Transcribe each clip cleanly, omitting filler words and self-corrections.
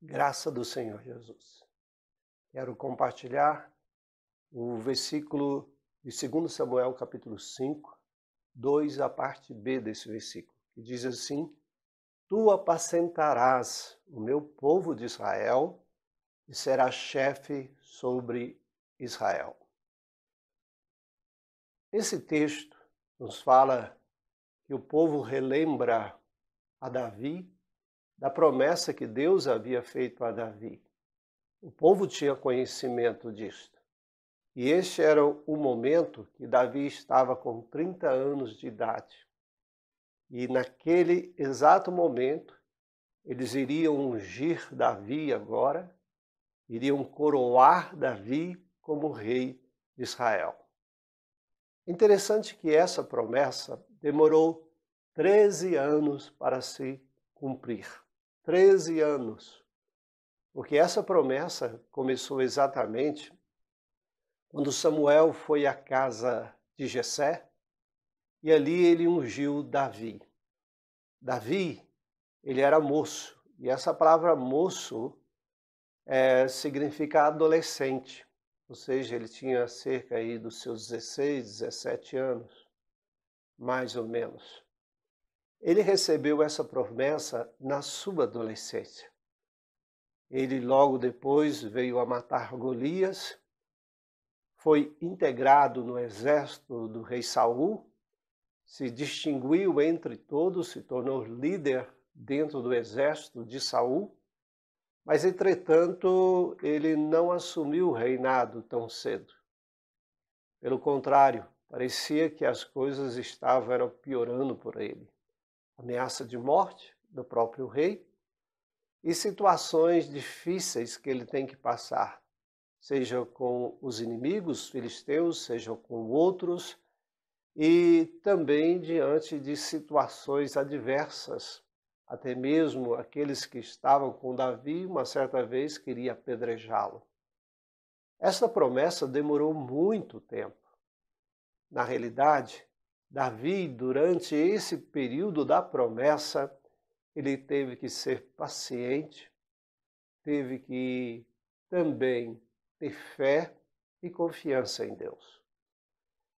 Graça do Senhor Jesus. Quero compartilhar o versículo de 2 Samuel, capítulo 5, 2, a parte B desse versículo, que diz assim: Tu apacentarás o meu povo de Israel e serás chefe sobre Israel. Esse texto nos fala que o povo relembra a Davi da promessa que Deus havia feito a Davi. O povo tinha conhecimento disto. E este era o momento que Davi estava com 30 anos de idade. E naquele exato momento, eles iriam ungir Davi agora, iriam coroar Davi como rei de Israel. Interessante que essa promessa demorou 13 anos para se cumprir. 13 anos. Porque essa promessa começou exatamente quando Samuel foi à casa de Jessé e ali ele ungiu Davi. Davi, ele era moço, e essa palavra moço significa adolescente, ou seja, ele tinha cerca aí dos seus 16, 17 anos, mais ou menos. Ele recebeu essa promessa na sua adolescência. Ele logo depois veio a matar Golias, foi integrado no exército do rei Saul, se distinguiu entre todos, se tornou líder dentro do exército de Saul, mas entretanto ele não assumiu o reinado tão cedo. Pelo contrário, parecia que as coisas estavam piorando por ele. Ameaça de morte do próprio rei e situações difíceis que ele tem que passar, seja com os inimigos filisteus, seja com outros, e também diante de situações adversas. Até mesmo aqueles que estavam com Davi, uma certa vez, queria apedrejá-lo. Essa promessa demorou muito tempo. Na realidade, Davi, durante esse período da promessa, ele teve que ser paciente, teve que também ter fé e confiança em Deus.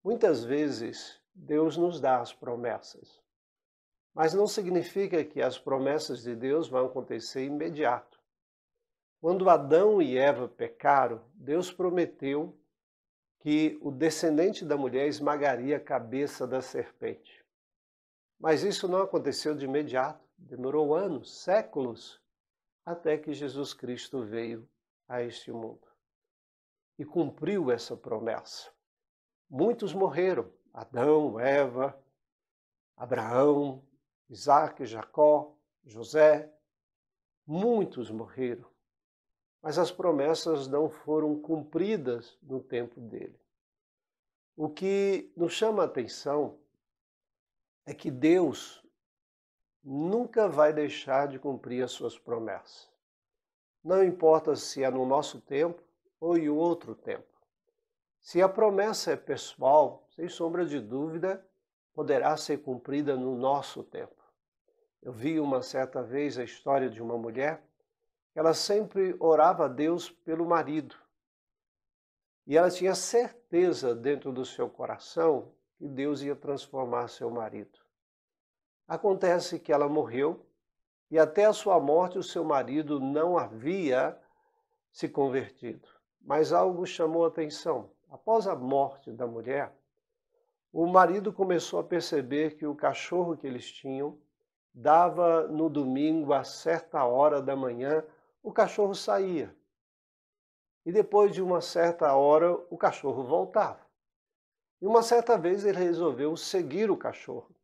Muitas vezes, Deus nos dá as promessas, mas não significa que as promessas de Deus vão acontecer imediato. Quando Adão e Eva pecaram, Deus prometeu que o descendente da mulher esmagaria a cabeça da serpente. Mas isso não aconteceu de imediato, demorou anos, séculos, até que Jesus Cristo veio a este mundo e cumpriu essa promessa. Muitos morreram, Adão, Eva, Abraão, Isaac, Jacó, José, muitos morreram, mas as promessas não foram cumpridas no tempo dele. O que nos chama a atenção é que Deus nunca vai deixar de cumprir as suas promessas. Não importa se é no nosso tempo ou em outro tempo. Se a promessa é pessoal, sem sombra de dúvida, poderá ser cumprida no nosso tempo. Eu vi uma certa vez a história de uma mulher que ela sempre orava a Deus pelo marido. E ela tinha certeza dentro do seu coração que Deus ia transformar seu marido. Acontece que ela morreu e até a sua morte o seu marido não havia se convertido. Mas algo chamou a atenção. Após a morte da mulher, o marido começou a perceber que o cachorro que eles tinham dava no domingo, a certa hora da manhã, o cachorro saía. E depois de uma certa hora, o cachorro voltava. E uma certa vez ele resolveu seguir o cachorro.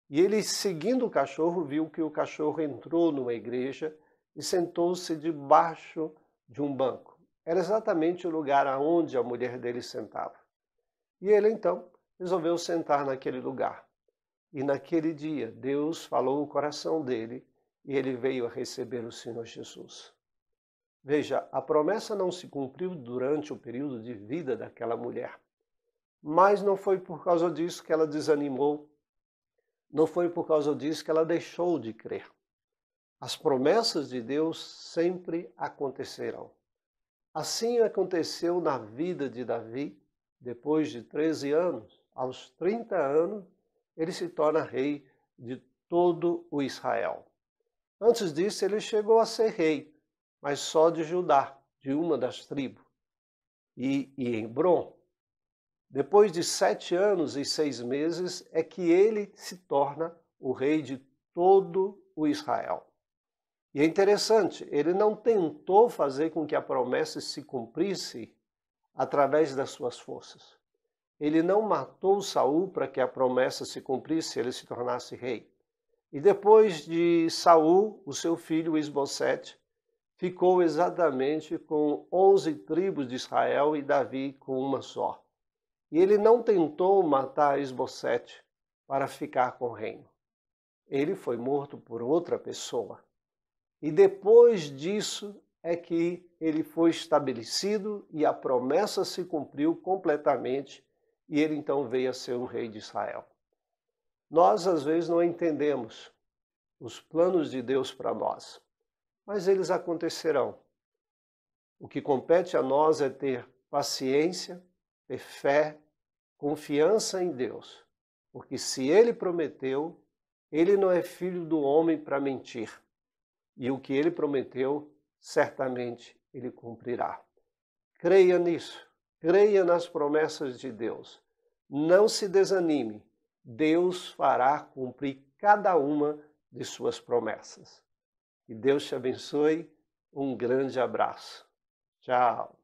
E ele, seguindo o cachorro, viu que o cachorro entrou numa igreja e sentou-se debaixo de um banco. Era exatamente o lugar aonde a mulher dele sentava. E ele, então, resolveu sentar naquele lugar. E naquele dia, Deus falou o coração dele e ele veio a receber o Senhor Jesus. Veja, a promessa não se cumpriu durante o período de vida daquela mulher. Mas não foi por causa disso que ela desanimou. Não foi por causa disso que ela deixou de crer. As promessas de Deus sempre acontecerão. Assim aconteceu na vida de Davi. Depois de 13 anos, aos 30 anos, ele se torna rei de todo o Israel. Antes disso, ele chegou a ser rei, mas só de Judá, de uma das tribos, e em Hebrom. Depois de 7 anos e 6 meses, é que ele se torna o rei de todo o Israel. E é interessante, ele não tentou fazer com que a promessa se cumprisse através das suas forças. Ele não matou Saul para que a promessa se cumprisse, ele se tornasse rei. E depois de Saul, o seu filho Isbosete ficou exatamente com 11 tribos de Israel e Davi com uma só. E ele não tentou matar Isbosete para ficar com o reino. Ele foi morto por outra pessoa. E depois disso é que ele foi estabelecido e a promessa se cumpriu completamente e ele então veio a ser o rei de Israel. Nós às vezes não entendemos os planos de Deus para nós, mas eles acontecerão. O que compete a nós é ter paciência, ter fé, confiança em Deus, porque se Ele prometeu, Ele não é filho do homem para mentir. E o que Ele prometeu, certamente Ele cumprirá. Creia nisso, creia nas promessas de Deus. Não se desanime, Deus fará cumprir cada uma de suas promessas. Que Deus te abençoe, um grande abraço. Tchau.